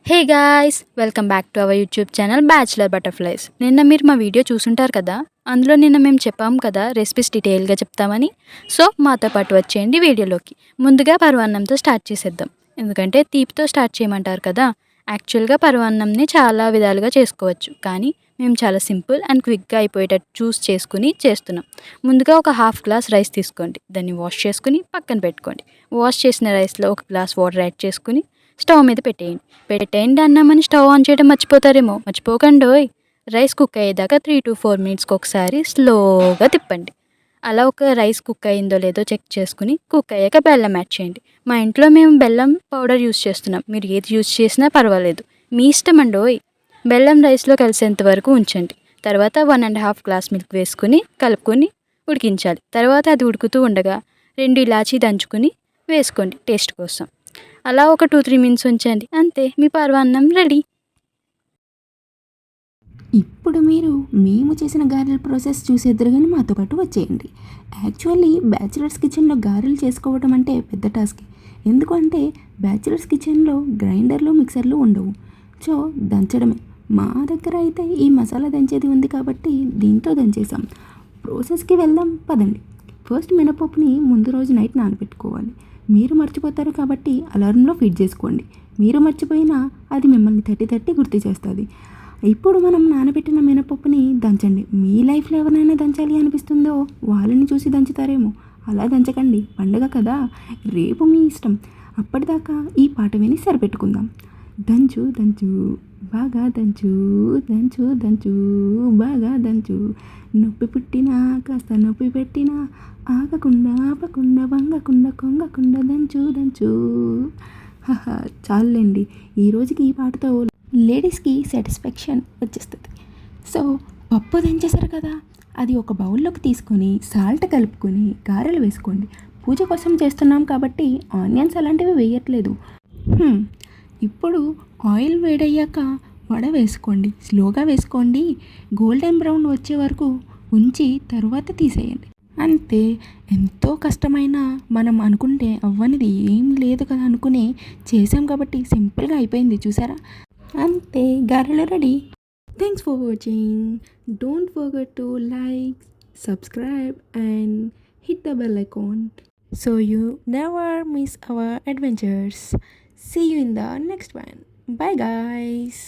Hey guys, welcome back to our YouTube channel bachelor butterflies. నిన్న మీరు మా video చూసుంటారు కదా. అందులో నిన్న మేము చెప్పాం కదా రెసిపీస్ డీటెయిల్గా చెప్తామని. సో మాతో పాటు వచ్చేయండి వీడియోలోకి. ముందుగా పరమాన్నంతో స్టార్ట్ చేసేద్దాం, ఎందుకంటే తీపితో స్టార్ట్ చేయమంటారు కదా. యాక్చువల్గా పరమాన్నంని చాలా విధాలుగా చేసుకోవచ్చు, కానీ మేము చాలా సింపుల్ అండ్ క్విక్గా అయిపోయేటట్టు చూస్ చేసుకుని చేస్తున్నాం. ముందుగా ఒక హాఫ్ గ్లాస్ రైస్ తీసుకోండి, దాన్ని వాష్ చేసుకుని పక్కన పెట్టుకోండి. వాష్ చేసిన రైస్లో ఒక గ్లాస్ వాటర్ యాడ్ చేసుకుని స్టవ్ మీద పెట్టేయండి అన్నామని స్టవ్ ఆన్ చేయడం మర్చిపోతారేమో, మర్చిపోకండోయ్. రైస్ కుక్ అయ్యేదాకా 3 to 4 మినిట్స్కి ఒకసారి స్లోగా తిప్పండి. అలా ఒక రైస్ కుక్ అయిందో లేదో చెక్ చేసుకుని కుక్ అయ్యాక బెల్లం యాడ్ చేయండి. మా ఇంట్లో మేము బెల్లం పౌడర్ యూస్ చేస్తున్నాం, మీరు ఏది యూస్ చేసినా పర్వాలేదు, మీ ఇష్టం అండోయ్. బెల్లం రైస్లో కలిసేంత వరకు ఉంచండి. తర్వాత 1.5 గ్లాస్ మిల్క్ వేసుకుని కలుపుకొని ఉడికించాలి. తర్వాత అది ఉడుకుతూ ఉండగా 2 ఇలాచీ దంచుకుని వేసుకోండి టేస్ట్ కోసం. అలా ఒక 2-3 మినిట్స్ ఉంచండి, అంతే, మీ పరమాన్నం రెడీ. ఇప్పుడు మీరు మేము చేసిన గారెల ప్రాసెస్ చూసేద్దరు కానీ మాతో పాటు వచ్చేయండి. యాక్చువల్లీ బ్యాచిలర్స్ కిచెన్లో గారెలు చేసుకోవడం అంటే పెద్ద టాస్క్. ఎందుకంటే బ్యాచిలర్స్ కిచెన్లో గ్రైండర్లు మిక్సర్లు ఉండవు, సో దంచడమే. మా దగ్గర అయితే ఈ మసాలా దంచేది ఉంది కాబట్టి దీంతో దంచేసాం. ప్రాసెస్కి వెళ్దాం పదండి. ఫస్ట్ మినపప్పుని ముందు రోజు నైట్ నానబెట్టుకోవాలి. మీరు మర్చిపోతారు కాబట్టి అలారంలో ఫీడ్ చేసుకోండి. మీరు మర్చిపోయినా అది మిమ్మల్ని తట్టి తట్టి గుర్తు చేస్తుంది. ఇప్పుడు మనం నానబెట్టిన మినపప్పుని దంచండి. మీ లైఫ్లో ఎవరైనా దంచాలి అనిపిస్తుందో వాళ్ళని చూసి దంచుతారేమో, అలా దంచకండి, పండుగ కదా, రేపు మీ ఇష్టం. అప్పటిదాకా ఈ పాట విని సరిపెట్టుకుందాం. దంచు దంచు బాగా దంచు, దంచు దంచు బాగా దంచు, నొప్పి పుట్టినా కాస్త నొప్పి పెట్టినా ఆగకుండా ఆపకుండా వంగకుండా కొంగకుండా దంచు దంచు. చాలండి, ఈ రోజుకి ఈ పాటతో లేడీస్కి సాటిస్ఫాక్షన్ వచ్చేస్తుంది. సో పప్పు దంచేశారు కదా, అది ఒక బౌల్లోకి తీసుకొని సాల్ట్ కలుపుకొని గారెలు వేసుకోండి. పూజ కోసం చేస్తున్నాం కాబట్టి ఆనియన్స్ అలాంటివి వేయట్లేదు. ఇప్పుడు ఆయిల్ వేడయ్యాక వడ వేసుకోండి, స్లోగా వేసుకోండి. గోల్డెన్ బ్రౌన్ వచ్చే వరకు ఉంచి తర్వాత తీసేయండి. అంతే. ఎంతో కష్టమైన మనం అనుకుంటే అవ్వనిది ఏం లేదు కదా అనుకుని చేసాం కాబట్టి సింపుల్గా అయిపోయింది, చూసారా. అంతే, గారెలు ready. Thanks for watching. Don't forget to like, subscribe and hit the bell icon so you never miss our adventures. See you in the next one. Bye guys.